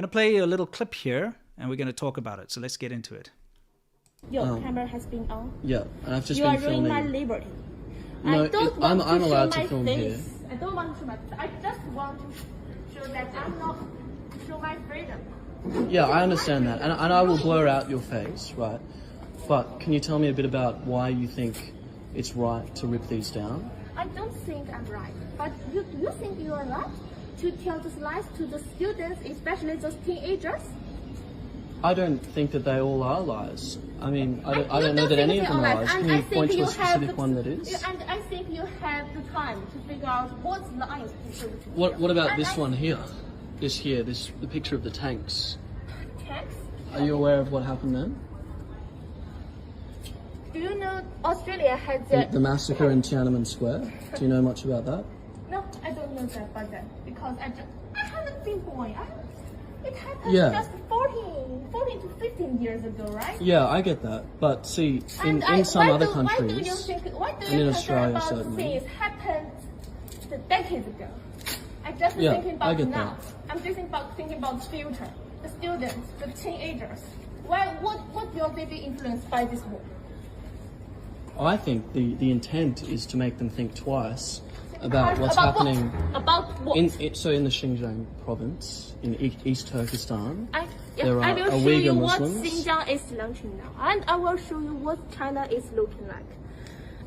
to play you a little clip here, and we're going to talk about it. So let's get into it. Your camera has been on. Yeah, and I've just you been are ruining filming. my liberty. No, I don't want I'm to allowed show to film my here. face. I don't want to show my face. I just want to show that I'm not show my freedom. Yeah, I understand that, and I will blur out your face, right? But can you tell me a bit about why you think it's right to rip these down? I don't think I'm right, but you think you are right to tell these lies to the students, especially those teenagers? I don't think that they all are lies. I mean, I don't know that any of them are lies. Can you point to a specific one that is? And I think you have the time to figure out what's lies to show to What about this one here? The picture of the tanks. Tanks? Are you aware of what happened then? Do you know Australia has The massacre in Tiananmen Square? Do you know much about that? No, I don't know that about that because I haven't been born. It happened Yeah. just 14 to 15 years ago, right? Yeah, I get that. But see, in some other countries, and in Australia certainly. Things happened decades ago. I just Yeah, thinking about I get now. that. I'm just thinking about the future, the students, the teenagers. What will they be influenced by this war? I think the intent is to make them think twice about what's happening About what? in the Xinjiang province in East Turkestan. There I are will show you what Uyghur Muslims. Xinjiang is looking now, and I will show you what China is looking like.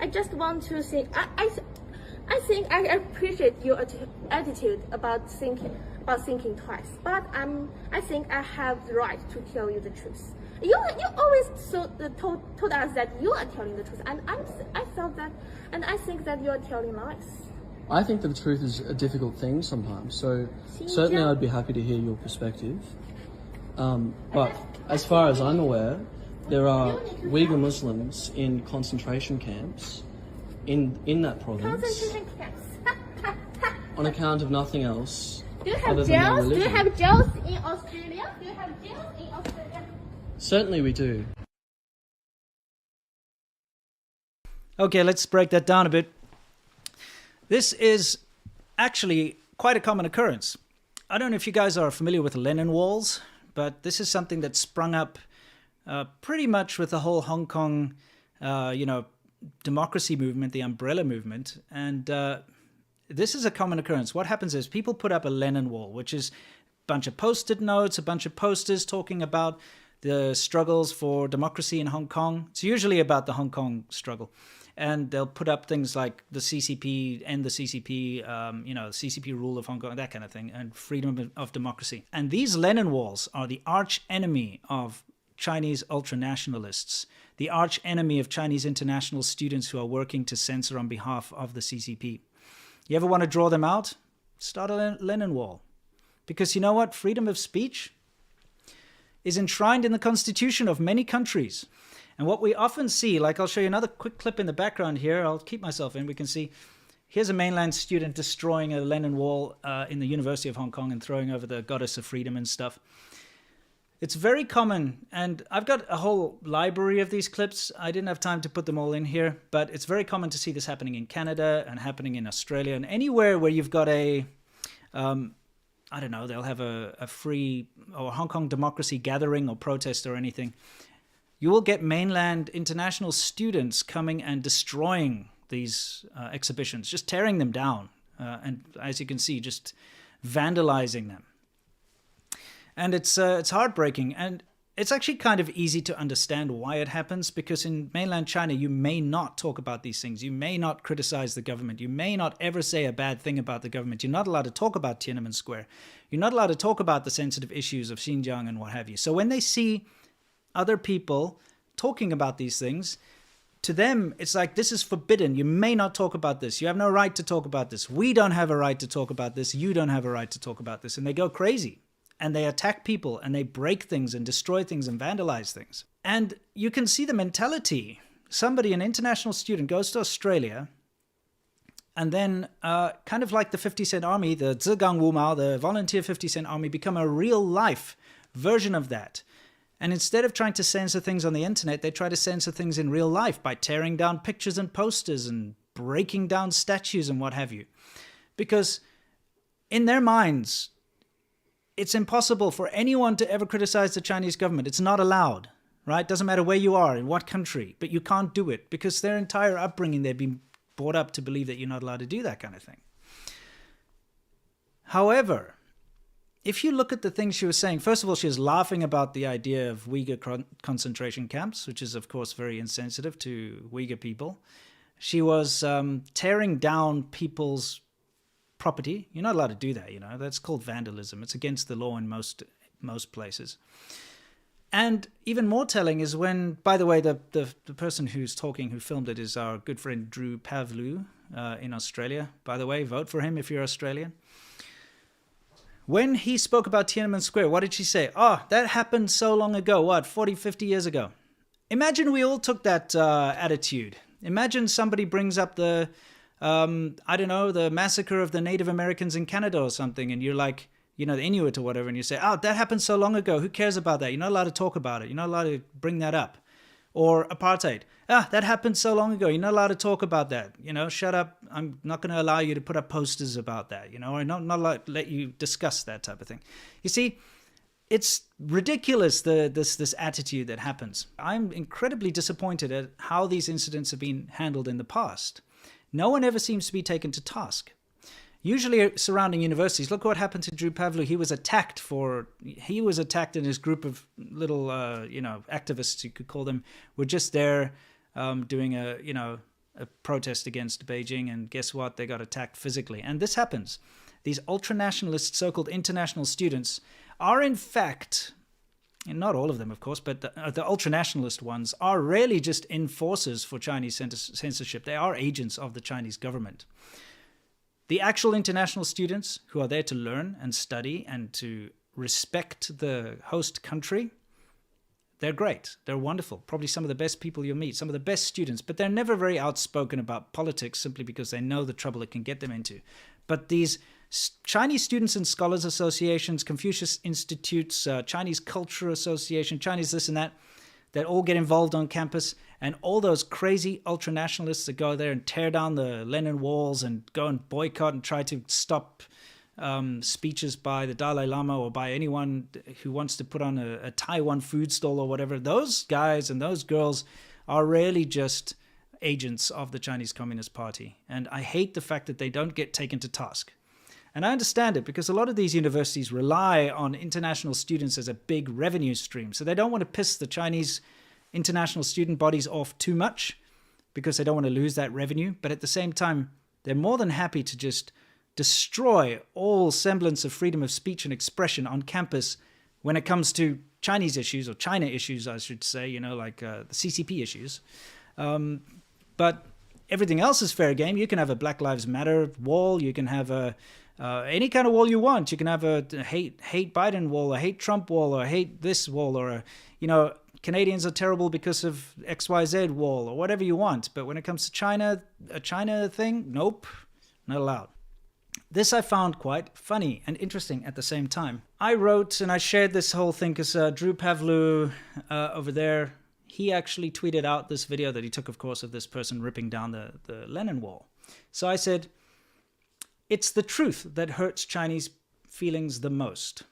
I just want to say, I think I appreciate your attitude about thinking twice, but I think I have the right to tell you the truth. You always told us that you are telling the truth, and I felt that, and I think that you are telling lies. I think that the truth is a difficult thing sometimes, so certainly I'd be happy to hear your perspective. But as far as I'm aware, there are Uyghur Muslims in concentration camps in that province Concentration camps. on account of nothing else. Do you have other than their jails? Do you religion. have jails in Australia? Do you have jails in Australia? Certainly we do. Okay, let's break that down a bit. This is actually quite a common occurrence. I don't know if you guys are familiar with the Lenin Walls, but this is something that sprung up pretty much with the whole Hong Kong, democracy movement, the umbrella movement. And this is a common occurrence. What happens is people put up a Lenin Wall, which is a bunch of post-it notes, a bunch of posters talking about the struggles for democracy in Hong Kong. It's usually about the Hong Kong struggle. And they'll put up things like the CCP, end the CCP, CCP rule of Hong Kong, that kind of thing, and freedom of democracy. And these Lenin Walls are the arch enemy of Chinese ultranationalists, the arch enemy of Chinese international students who are working to censor on behalf of the CCP. You ever want to draw them out? Start a Lenin Wall. Because you know what? Freedom of speech is enshrined in the constitution of many countries. And what we often see, like I'll show you another quick clip in the background here. I'll keep myself in. We can see here's a mainland student destroying a Lenin Wall in the University of Hong Kong and throwing over the goddess of freedom and stuff. It's very common, and I've got a whole library of these clips. I didn't have time to put them all in here, but it's very common to see this happening in Canada and happening in Australia and anywhere where you've got a, I don't know, they'll have a free or Hong Kong democracy gathering or protest or anything. You will get mainland international students coming and destroying these exhibitions, just tearing them down. And as you can see, just vandalizing them. And it's heartbreaking. And it's actually kind of easy to understand why it happens, because in mainland China, you may not talk about these things. You may not criticize the government. You may not ever say a bad thing about the government. You're not allowed to talk about Tiananmen Square. You're not allowed to talk about the sensitive issues of Xinjiang and what have you. So when they see other people talking about these things, to them, it's like, this is forbidden. You may not talk about this. You have no right to talk about this. We don't have a right to talk about this. You don't have a right to talk about this. And they go crazy. And they attack people. And they break things and destroy things and vandalize things. And you can see the mentality. Somebody, an international student, goes to Australia. And then kind of like the 50 Cent Army, the Zigang Wu Mao, the volunteer 50 Cent Army, become a real life version of that. And instead of trying to censor things on the internet, they try to censor things in real life by tearing down pictures and posters and breaking down statues and what have you. Because in their minds, it's impossible for anyone to ever criticize the Chinese government. It's not allowed, right? Doesn't matter where you are, in what country, but you can't do it because their entire upbringing, they've been brought up to believe that you're not allowed to do that kind of thing. However, if you look at the things she was saying, first of all, she was laughing about the idea of Uyghur concentration camps, which is, of course, very insensitive to Uyghur people. She was tearing down people's property. You're not allowed to do that, That's called vandalism. It's against the law in most places. And even more telling is when, by the way, the person who's talking, who filmed it, is our good friend Drew Pavlu in Australia. By the way, vote for him if you're Australian. When he spoke about Tiananmen Square, what did she say? Oh, that happened so long ago. 40, 50 years ago. Imagine we all took that attitude. Imagine somebody brings up the massacre of the Native Americans in Canada or something, and you're like, the Inuit or whatever, and you say, oh, that happened so long ago. Who cares about that? You're not allowed to talk about it. You're not allowed to bring that up. Or apartheid. That happened so long ago. You're not allowed to talk about that. Shut up. I'm not going to allow you to put up posters about that, or not allowed to let you discuss that type of thing. You see, it's ridiculous, this attitude that happens. I'm incredibly disappointed at how these incidents have been handled in the past. No one ever seems to be taken to task. Usually surrounding universities, look what happened to Drew Pavlu. He was attacked in his group of little, activists, you could call them, were just there doing a protest against Beijing. And guess what? They got attacked physically. And this happens. These ultra-nationalist so-called international students are in fact, and not all of them, of course, but the ultra-nationalist ones are really just enforcers for Chinese censorship. They are agents of the Chinese government. The actual international students who are there to learn and study and to respect the host country, they're great. They're wonderful. Probably some of the best people you'll meet, some of the best students, but they're never very outspoken about politics simply because they know the trouble it can get them into. But these Chinese Students and Scholars Associations, Confucius Institutes, Chinese Culture Association, Chinese this and that all get involved on campus, and all those crazy ultranationalists that go there and tear down the Lenin Walls and go and boycott and try to stop speeches by the Dalai Lama or by anyone who wants to put on a Taiwan food stall or whatever, those guys and those girls are really just agents of the Chinese Communist Party. And I hate the fact that they don't get taken to task. And I understand it because a lot of these universities rely on international students as a big revenue stream. So they don't want to piss the Chinese international student bodies off too much because they don't want to lose that revenue. But at the same time, they're more than happy to just destroy all semblance of freedom of speech and expression on campus when it comes to Chinese issues, or China issues, I should say, like the CCP issues. But everything else is fair game. You can have a Black Lives Matter wall. You can have any kind of wall you want. You can have a hate Biden wall, a hate Trump wall, or a hate this wall, or Canadians are terrible because of XYZ wall, or whatever you want. But when it comes to China, a China thing, nope, not allowed. This I found quite funny and interesting at the same time. I wrote and I shared this whole thing because Drew Pavlu over there, he actually tweeted out this video that he took, of course, of this person ripping down the Lenin Wall. So I said, it's the truth that hurts Chinese feelings the most.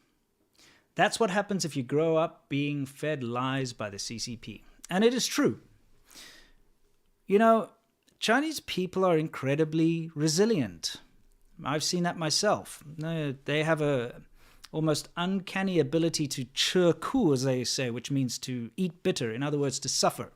That's what happens if you grow up being fed lies by the CCP. And it is true. Chinese people are incredibly resilient. I've seen that myself. They have a almost uncanny ability to 吃苦, as they say, which means to eat bitter, in other words, to suffer.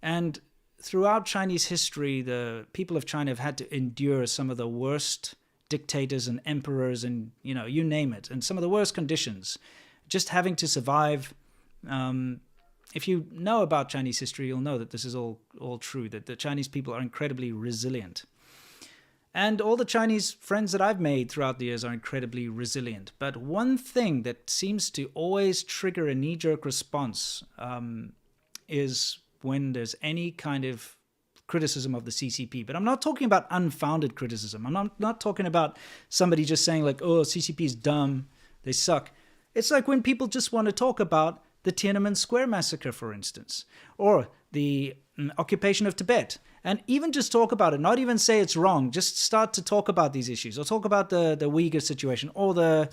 And throughout Chinese history, the people of China have had to endure some of the worst dictators and emperors and, you name it, and some of the worst conditions, just having to survive. If you know about Chinese history, you'll know that this is all true, that the Chinese people are incredibly resilient. And all the Chinese friends that I've made throughout the years are incredibly resilient. But one thing that seems to always trigger a knee-jerk response is when there's any kind of criticism of the CCP. But I'm not talking about unfounded criticism. I'm not talking about somebody just saying like, oh, CCP is dumb, they suck. It's like when people just want to talk about the Tiananmen Square massacre, for instance, or the occupation of Tibet. And even just talk about it, not even say it's wrong, just start to talk about these issues, or talk about the Uyghur situation, or the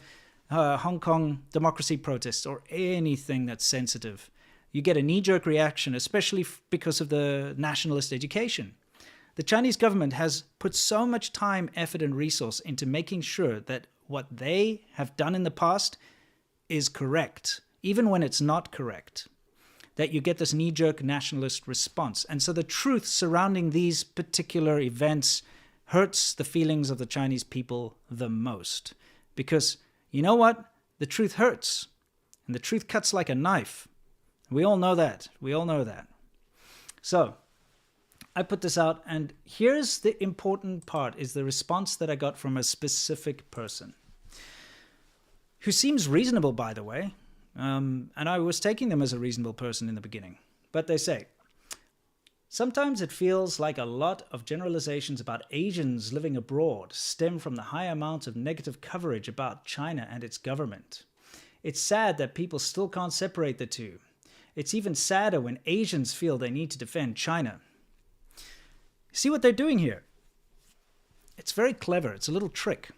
Hong Kong democracy protests or anything that's sensitive, you get a knee-jerk reaction, especially because of the nationalist education. The Chinese government has put so much time, effort, and resource into making sure that what they have done in the past is correct, even when it's not correct, that you get this knee-jerk nationalist response. And so the truth surrounding these particular events hurts the feelings of the Chinese people the most. Because you know what? The truth hurts. And the truth cuts like a knife. We all know that. We all know that. So I put this out, and here's the important part, is the response that I got from a specific person, who seems reasonable, by the way. And I was taking them as a reasonable person in the beginning. But they say, sometimes it feels like a lot of generalizations about Asians living abroad stem from the high amount of negative coverage about China and its government. It's sad that people still can't separate the two. It's even sadder when Asians feel they need to defend China. See what they're doing here? It's very clever. It's a little trick.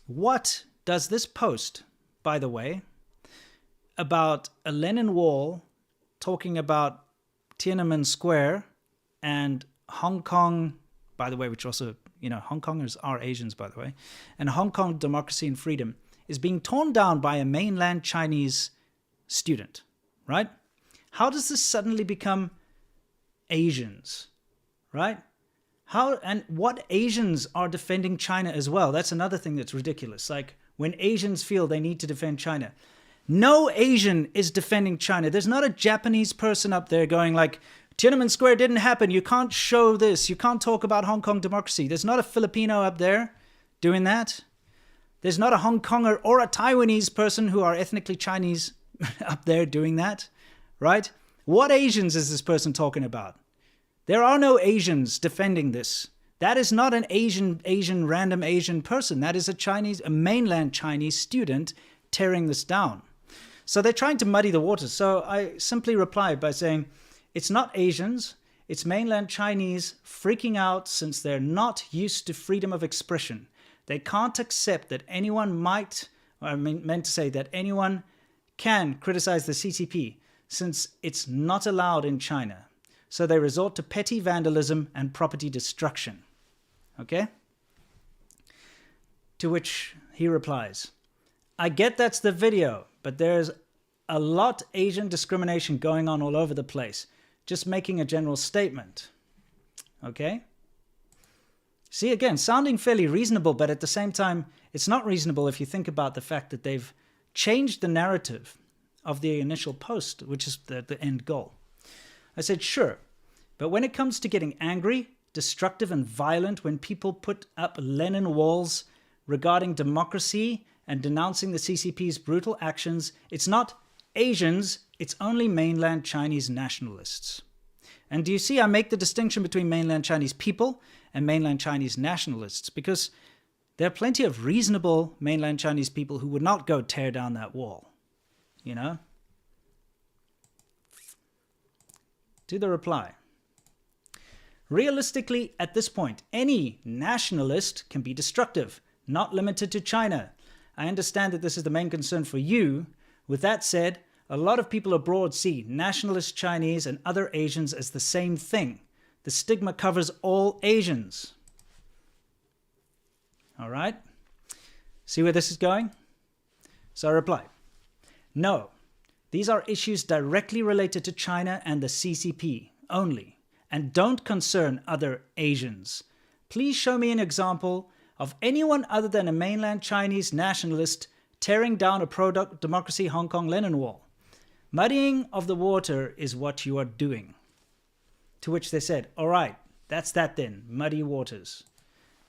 What does this post, by the way, about a Lenin Wall talking about Tiananmen Square and Hong Kong, by the way, which also, Hong Kongers are Asians, by the way, and Hong Kong democracy and freedom is being torn down by a mainland Chinese student, right? How does this suddenly become Asians, right? How and what Asians are defending China as well? That's another thing that's ridiculous. Like when Asians feel they need to defend China. No Asian is defending China. There's not a Japanese person up there going like, Tiananmen Square didn't happen. You can't show this. You can't talk about Hong Kong democracy. There's not a Filipino up there doing that. There's not a Hong Konger or a Taiwanese person who are ethnically Chinese up there doing that, right? What Asians is this person talking about? There are no Asians defending this. That is not an random Asian person. That is a mainland Chinese student tearing this down. So they're trying to muddy the waters. So I simply replied by saying, it's not Asians, it's mainland Chinese freaking out since they're not used to freedom of expression. They can't accept that anyone meant to say that anyone can criticize the CCP since it's not allowed in China. So they resort to petty vandalism and property destruction. Okay? To which he replies, I get that's the video, but there's a lot Asian discrimination going on all over the place. Just making a general statement. Okay? See, again, sounding fairly reasonable, but at the same time, it's not reasonable if you think about the fact that they've changed the narrative of the initial post, which is the end goal. I said, sure, but when it comes to getting angry, destructive, and violent, when people put up Lenin Walls regarding democracy and denouncing the CCP's brutal actions, it's not Asians, it's only mainland Chinese nationalists. And do you see, I make the distinction between mainland Chinese people and mainland Chinese nationalists, because there are plenty of reasonable mainland Chinese people who would not go tear down that wall, To the reply. Realistically, at this point, any nationalist can be destructive, not limited to China. I understand that this is the main concern for you. With that said, a lot of people abroad see nationalist Chinese and other Asians as the same thing. The stigma covers all Asians. All right? See where this is going? So I reply, no, these are issues directly related to China and the CCP only, and don't concern other Asians. Please show me an example of anyone other than a mainland Chinese nationalist tearing down a pro-democracy Hong Kong Lenin Wall. Muddying of the water is what you are doing. To which they said, all right, that's that then, muddy waters.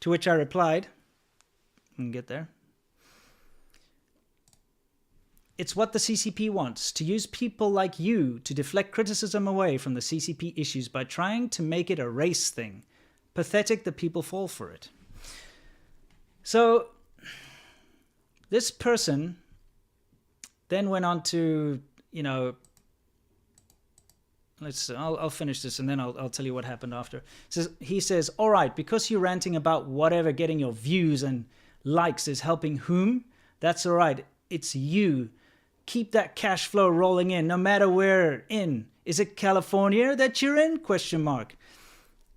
To which I replied, get there. It's what the CCP wants, to use people like you to deflect criticism away from the CCP issues by trying to make it a race thing. Pathetic that people fall for it. So this person then went on to, I'll finish this and then I'll tell you what happened after. He says, all right, because you're ranting about whatever getting your views and likes is helping whom, That's all right. It's you. Keep that cash flow rolling in, no matter where in. Is it California that you're in? Question mark.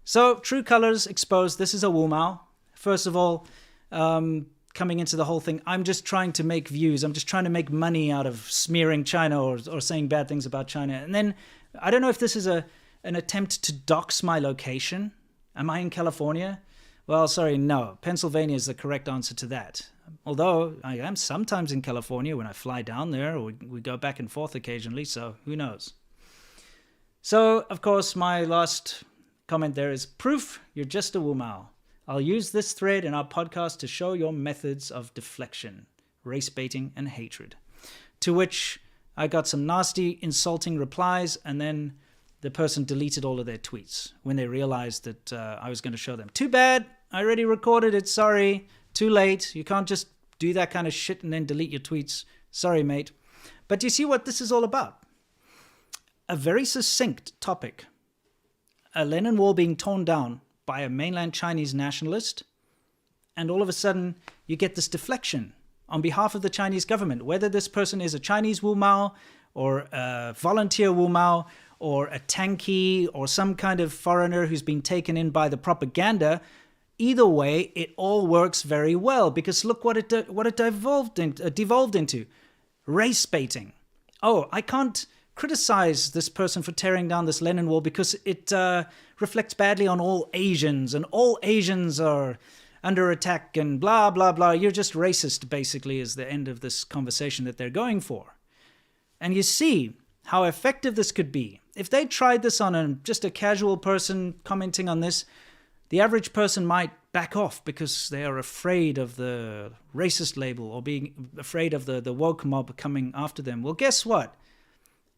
So, true colors exposed. This is a Wu Mao. First of all, coming into the whole thing, I'm just trying to make views. I'm just trying to make money out of smearing China or saying bad things about China. And then, I don't know if this is an attempt to dox my location. Am I in California? Well, sorry, no. Pennsylvania is the correct answer to that. Although I am sometimes in California when I fly down there, or we go back and forth occasionally, so who knows. So, of course, my last comment there is proof you're just a Wu Mao. I'll use this thread in our podcast to show your methods of deflection, race baiting, and hatred. To which I got some nasty, insulting replies, and then the person deleted all of their tweets when they realized that I was going to show them. Too bad. I already recorded it. Sorry. Too late. You can't just do that kind of shit and then delete your tweets. Sorry, mate. But do you see what this is all about? A very succinct topic. A Lenin Wall being torn down by a mainland Chinese nationalist. And all of a sudden, you get this deflection on behalf of the Chinese government. Whether this person is a Chinese Wu Mao or a volunteer Wu Mao or a tanky or some kind of foreigner who's been taken in by the propaganda, either way, it all works very well, because look what it devolved into. Race baiting. Oh, I can't criticize this person for tearing down this Lenin Wall because it reflects badly on all Asians, and all Asians are under attack and blah, blah, blah. You're just racist, basically, is the end of this conversation that they're going for. And you see how effective this could be. If they tried this on just a casual person commenting on this, the average person might back off because they are afraid of the racist label or being afraid of the woke mob coming after them. Well, guess what?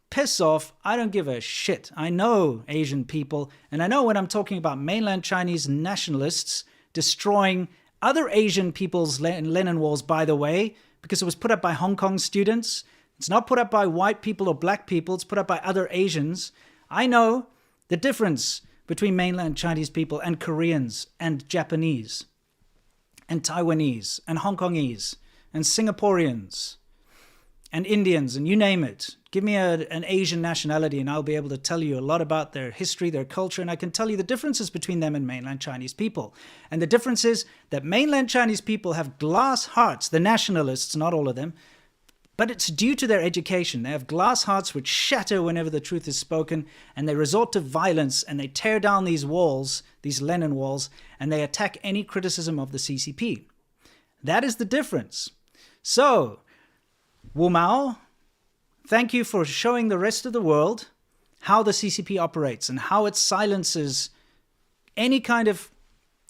Piss off. I don't give a shit. I know Asian people, and I know when I'm talking about mainland Chinese nationalists destroying other Asian people's Lenin Walls, by the way, because it was put up by Hong Kong students. It's not put up by white people or black people. It's put up by other Asians. I know the difference between mainland Chinese people and Koreans and Japanese and Taiwanese and Hong Kongese and Singaporeans and Indians and you name it. Give me an Asian nationality and I'll be able to tell you a lot about their history, their culture, and I can tell you the differences between them and mainland Chinese people. And the difference is that mainland Chinese people have glass hearts, the nationalists, not all of them, but it's due to their education. They have glass hearts which shatter whenever the truth is spoken, and they resort to violence, and they tear down these walls, these Lenin Walls, and they attack any criticism of the CCP. That is the difference. So, Wu Mao, thank you for showing the rest of the world how the CCP operates and how it silences any kind of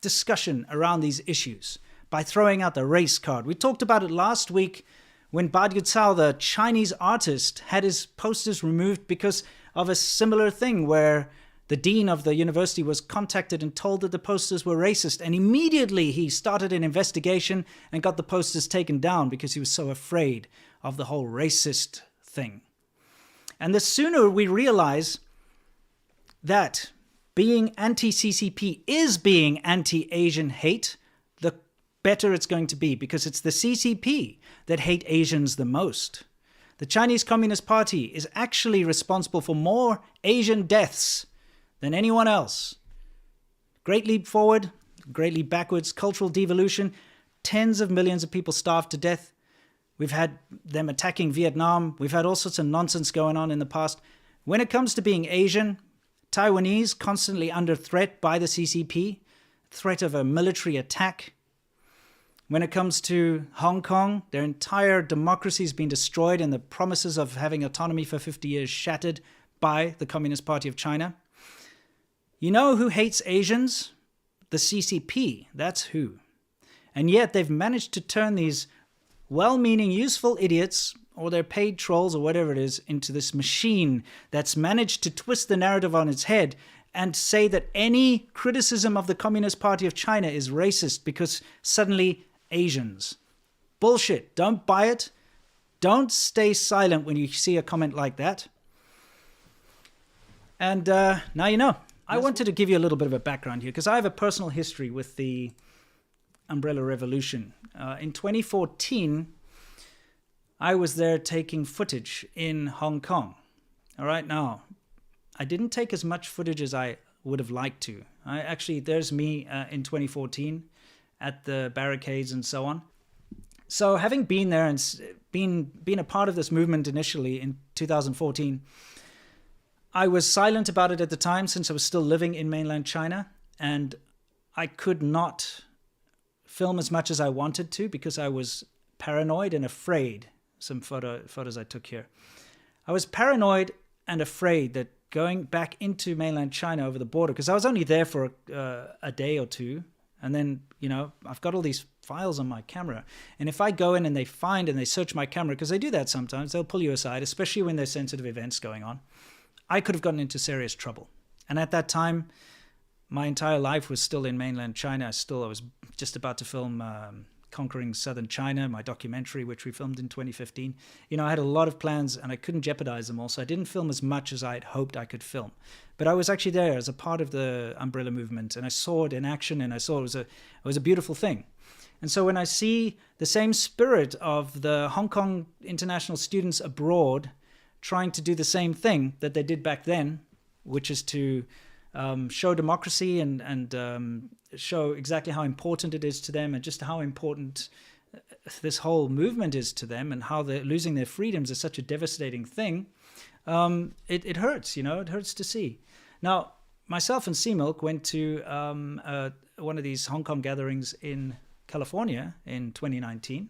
discussion around these issues by throwing out the race card. We talked about it last week when Bad Yucao, the Chinese artist, had his posters removed because of a similar thing where the dean of the university was contacted and told that the posters were racist. And immediately he started an investigation and got the posters taken down because he was so afraid of the whole racist thing. And the sooner we realize that being anti-CCP is being anti-Asian hate, the better it's going to be, because it's the CCP that hate Asians the most. The Chinese Communist Party is actually responsible for more Asian deaths than anyone else. Great leap forward, great leap backwards, cultural devolution, tens of millions of people starved to death. We've had them attacking Vietnam. We've had all sorts of nonsense going on in the past. When it comes to being Asian, Taiwanese constantly under threat by the CCP, threat of a military attack. When it comes to Hong Kong, their entire democracy has been destroyed and the promises of having autonomy for 50 years shattered by the Communist Party of China. You know who hates Asians? The CCP, that's who. And yet they've managed to turn these well-meaning, useful idiots, or their paid trolls or whatever it is, into this machine that's managed to twist the narrative on its head and say that any criticism of the Communist Party of China is racist because suddenly Asians. Bullshit. Don't buy it. Don't stay silent when you see a comment like that. And now you know. I wanted to give you a little bit of a background here because I have a personal history with the Umbrella Revolution. In 2014, I was there taking footage in Hong Kong. All right, now, I didn't take as much footage as I would have liked to. There's me in 2014 at the barricades and so on. So having been there and been a part of this movement initially in 2014, I was silent about it at the time since I was still living in mainland China, and I could not film as much as I wanted to because I was paranoid and afraid. Some photos I took here. I was paranoid and afraid that going back into mainland China over the border, because I was only there for a day or two, and then, you know, I've got all these files on my camera, and if I go in and they find and they search my camera, because they do that sometimes, they'll pull you aside, especially when there's sensitive events going on, I could have gotten into serious trouble. And at that time, my entire life was still in mainland China. I was just about to film Conquering Southern China, my documentary, which we filmed in 2015. You know, I had a lot of plans and I couldn't jeopardize them all, so I didn't film as much as I had hoped I could film. But I was actually there as a part of the umbrella movement, and I saw it in action, and I saw it was a beautiful thing. And so when I see the same spirit of the Hong Kong international students abroad trying to do the same thing that they did back then, which is to show democracy and show exactly how important it is to them, and just how important this whole movement is to them, and how they're losing their freedoms is such a devastating thing. It hurts, you know, it hurts to see. Now, myself and Seamilk went to one of these Hong Kong gatherings in California in 2019,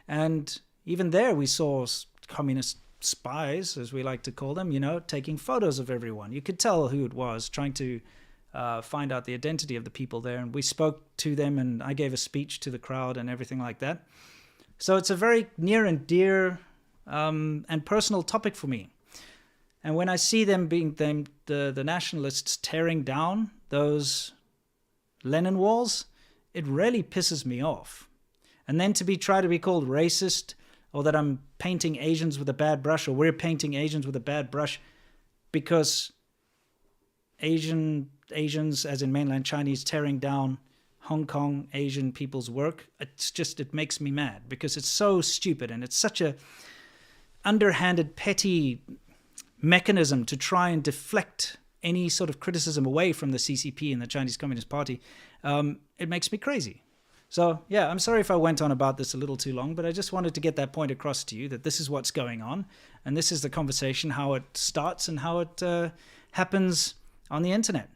and even there we saw communist spies, as we like to call them, you know, taking photos of everyone. You could tell who it was, trying to find out the identity of the people there, and we spoke to them, and I gave a speech to the crowd and everything like that. So it's a very near and dear and personal topic for me. And when I see them being the nationalists tearing down those Lenin Walls, it really pisses me off. And then to try to be called racist, or that I'm painting Asians with a bad brush, or we're painting Asians with a bad brush because Asians, as in mainland Chinese, tearing down Hong Kong Asian people's work, it makes me mad, because it's so stupid, and it's such a underhanded, petty mechanism to try and deflect any sort of criticism away from the CCP and the Chinese Communist Party. It makes me crazy. So, yeah, I'm sorry if I went on about this a little too long, but I just wanted to get that point across to you, that this is what's going on, and this is the conversation, how it starts and how it happens on the internet.